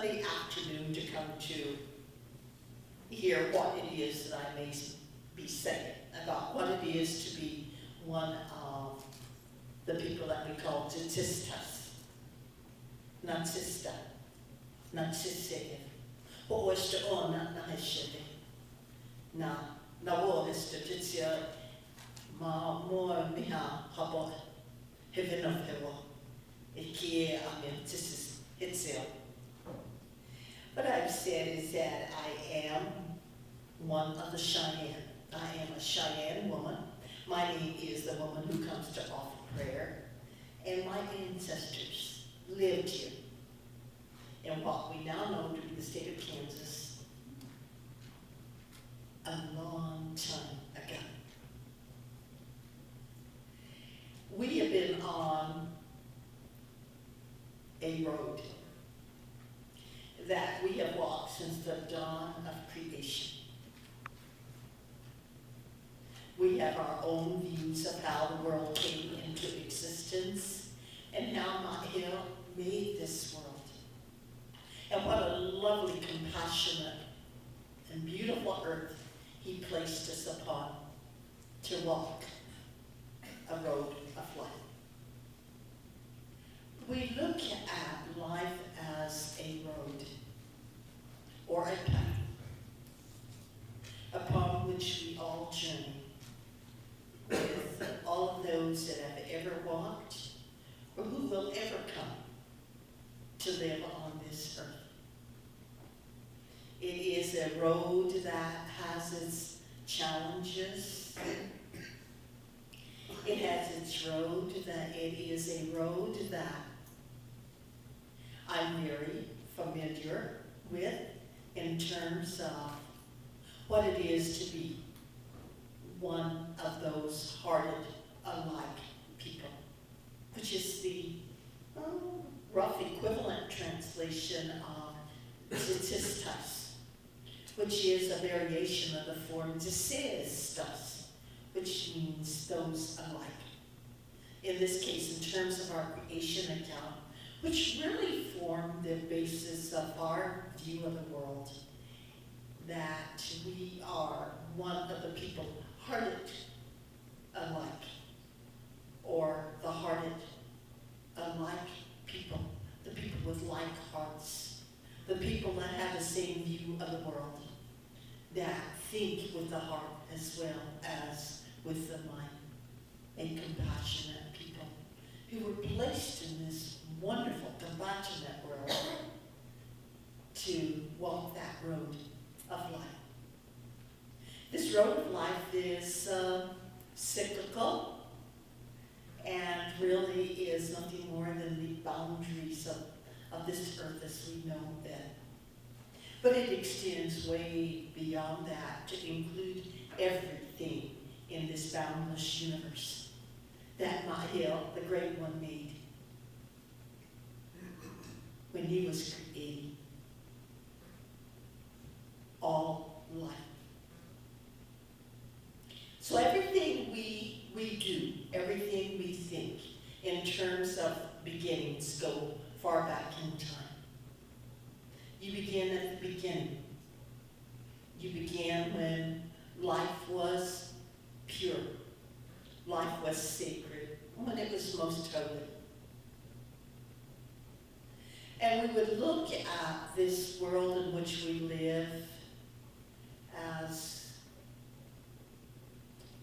Sunday afternoon to come to hear what it is that I may be saying about what it is to be one of the people that we call statistas. Natsista, natsisig, o oeste o na heshede, na wo statisia ma mo miha habo heaven of hewa, ikie amen tisis itself. What I've said is that I am one of the Cheyenne. I am a Cheyenne woman. My name is the woman who comes to offer prayer. And my ancestors lived here in what we now know to be the state of Kansas a long time ago. We have been on a road that we have walked since the dawn of creation. We have our own views of how the world came into existence and how Mount Hill made this world. And what a lovely, compassionate, and beautiful earth he placed us upon to walk a road of life. We look at life as a road or a path upon which we all journey with all of those that have ever walked or who will ever come to live on this earth. It is a road that has its challenges. It has its road that it is a road that I'm very familiar with in terms of what it is to be one of those hearted alike people, which is the rough equivalent translation of statistas, which is a variation of the form statistas, which means those alike. In this case, in terms of our creation account, which really form the basis of our view of the world, that we are one of the people hearted alike, or the hearted alike people, the people with like hearts, the people that have the same view of the world, that think with the heart as well as with the mind, and compassionate people who were placed in this wonderful, compassionate world to walk that road of life. This road of life is cyclical and really is nothing more than the boundaries of this earth as we know it. But it extends way beyond that to include everything in this boundless universe that Mahil, the great one, made when he was creating all life. So everything we do, everything we think in terms of beginnings go far back in time. You begin at the beginning. You began when life was pure. Life was sacred, when it was most holy. And we would look at this world in which we live as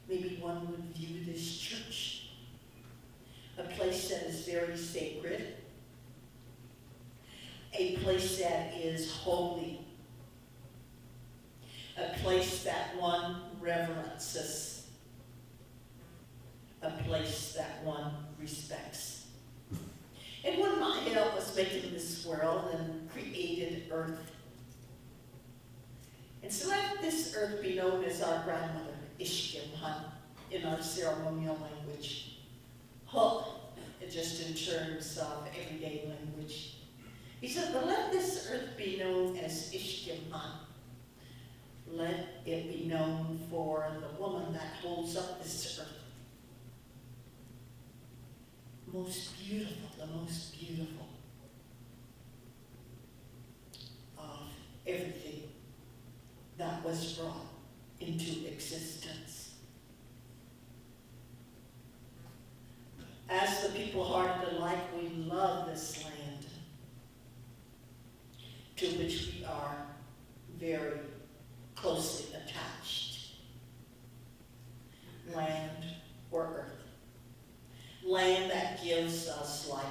maybe one would view this church, a place that is very sacred, a place that is holy, a place that one reverences, a place that one respects. And when Mahil was making this world and created earth, and so let this earth be known as our grandmother, Ishkimhan, in our ceremonial language. Huh, just in terms of everyday language. He said, but let this earth be known as Ishkimhan. Let it be known for the woman that holds up this earth. Most beautiful, the most beautiful. was brought into existence. As the people hearted alike, we love this land to which we are very closely attached. Land or earth. Land that gives us life.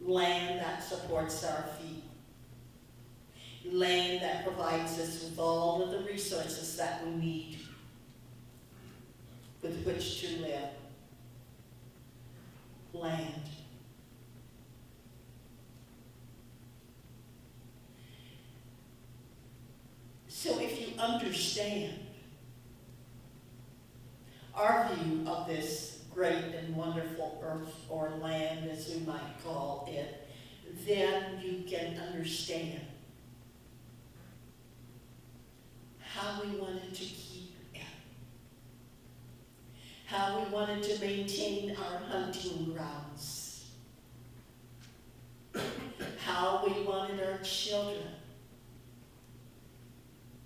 Land that supports our feet. Land that provides us with all of the resources that we need with which to live. Land. So if you understand our view of this great and wonderful earth or land, as we might call it, then you can understand how we wanted to keep it, how we wanted to maintain our hunting grounds, how we wanted our children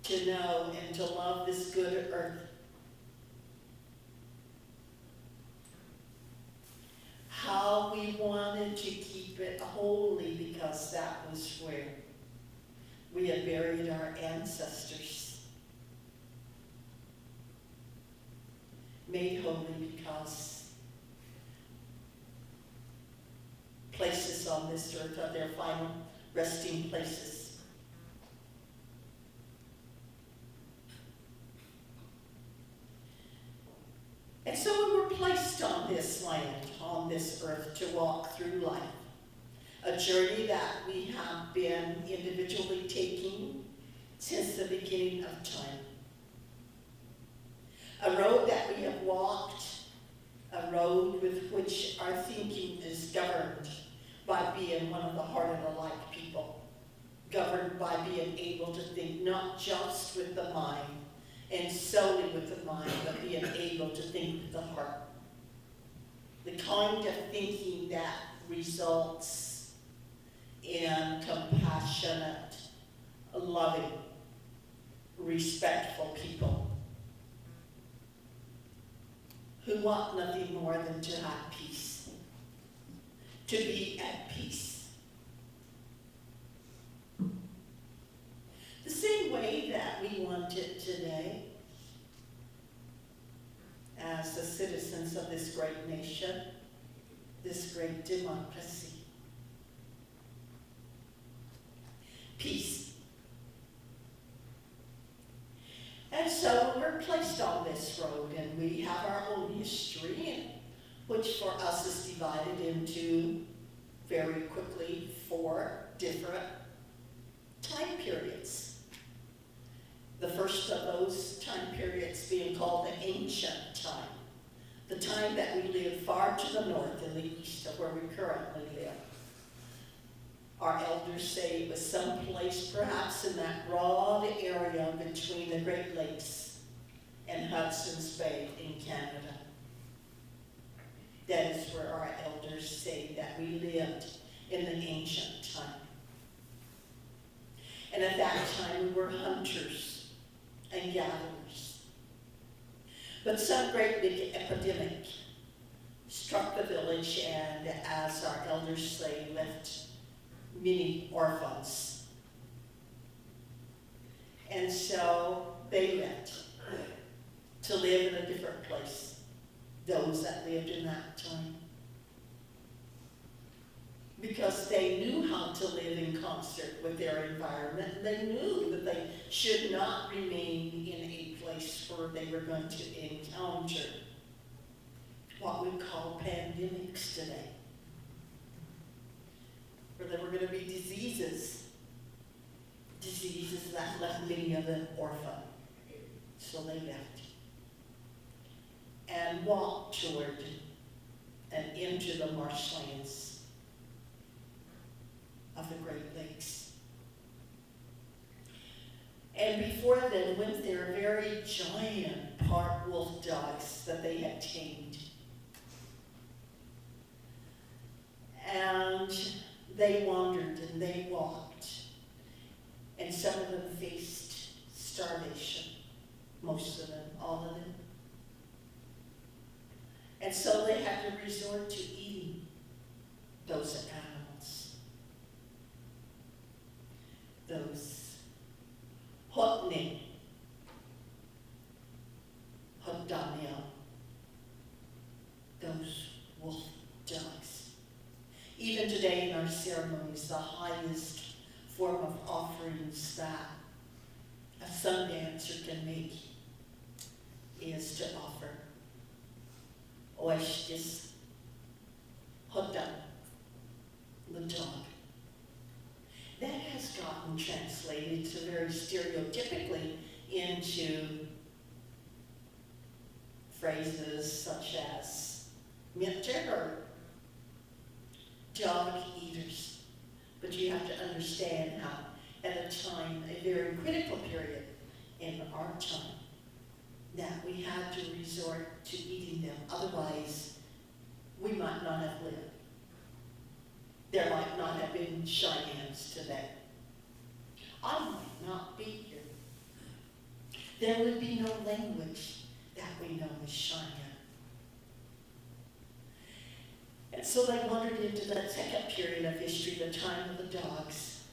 to know and to love this good earth, how we wanted to keep it holy because that was where we had buried our ancestors, made holy because places on this earth are their final resting places. And so we were placed on this land, on this earth, to walk through life. A journey that we have been individually taking since the beginning of time. A road that we have walked, a road with which our thinking is governed by being one of the hearted-alike people. Governed by being able to think not just with the mind, and solely with the mind, but being able to think with the heart. The kind of thinking that results in compassionate, loving, respectful people who want nothing more than to have peace, to be at peace. The same way that we want it today as the citizens of this great nation, this great democracy. Peace. And so we're placed on this road, and we have our own history, which for us is divided into very quickly 4 different time periods. The first of those time periods being called the ancient time, the time that we live far to the north and the east of where we currently live. Our elders say it was someplace perhaps in that broad area between the Great Lakes and Hudson's Bay in Canada. That is where our elders say that we lived in the ancient time. And at that time we were hunters and gatherers. But some great big epidemic struck the village, and as our elders say, left many orphans. And so they left to live in a different place, those that lived in that time. Because they knew how to live in concert with their environment, and they knew that they should not remain in a place where they were going to encounter what we call pandemics today, where there were going to be diseases that left many of them orphaned. So they left and walked toward and into the marshlands of the Great Lakes. And before then went their very giant part wolf dogs that they had tamed. And they wandered and they walked. And and some of them faced starvation, most of them, all of them. And so they had to resort to eating those animals. Those hotnik, hotdaniel, those wolf dogs. Even today in our ceremonies, the highest form of offerings that a sun dancer can make is to offer oishtis, hotam, the dog. That has gotten translated to very stereotypically into phrases such as "mitter," dog eaters. But you have to understand how, at a time, a very critical period in our time, that we had to resort to eating them. Otherwise, we might not have lived. There might not have been Cheyennes today. I might not be here. There would be no language that we know as Cheyenne. And so they wandered into that second period of history, the time of the dogs.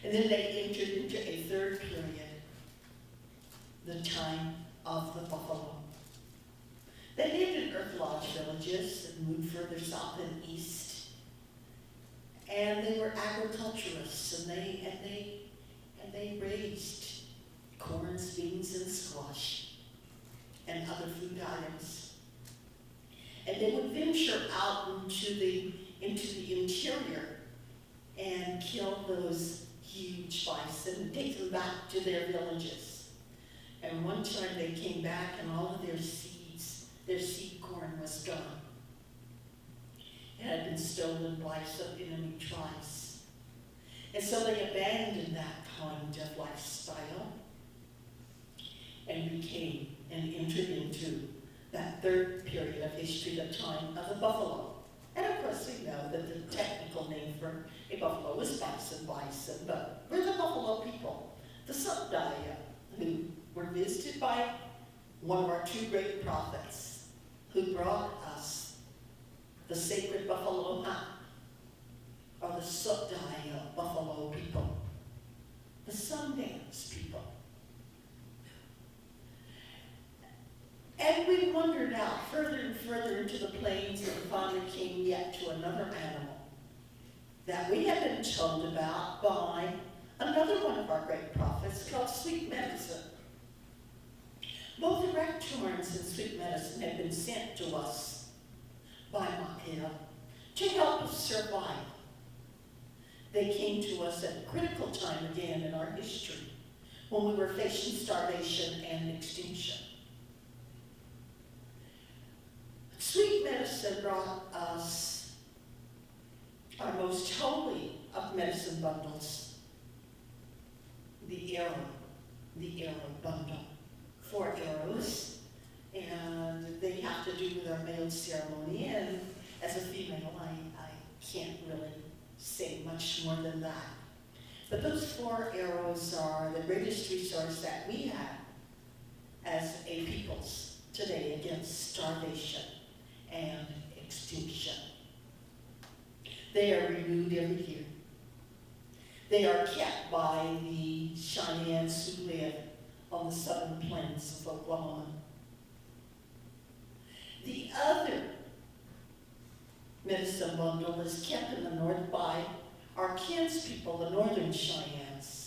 And then they entered into a third period, the time of the buffalo. They lived in earth lodge villages and moved further south and east. And they were agriculturists, and they raised corns, beans, and squash, and other food items. And they would venture out into the interior and kill those huge bison and take them back to their villages. And one time they came back and all of their seed corn was gone. It had been stolen by some enemy tribes. And so they abandoned that kind of lifestyle and became and entered into that third period of history, the time of the buffalo. And of course we know that the technical name for a buffalo is bison, but we're the buffalo people, the Sundaya, who were visited by one of our two great prophets who brought us the sacred buffalo hunt, or the Sundaya buffalo people, the Sundance people. And we wandered out further and further into the plains and finally came yet to another animal that we had been told about by another one of our great prophets called Sweet Medicine. Both erect horns and Sweet Medicine had been sent to us by Machia to help us survive. They came to us at a critical time again in our history when we were facing starvation and extinction. Sweet Medicine brought us our most holy of medicine bundles, the arrow bundle. 4 arrows, and they have to do with our male ceremony, and as a female, I can't really say much more than that. But those 4 arrows are the greatest resource that we have as a peoples today against starvation and extinction. They are renewed every year. They are kept by the Cheyennes who live on the southern plains of Oklahoma. The other medicine bundle is kept in the north by our kinspeople, the northern Cheyennes.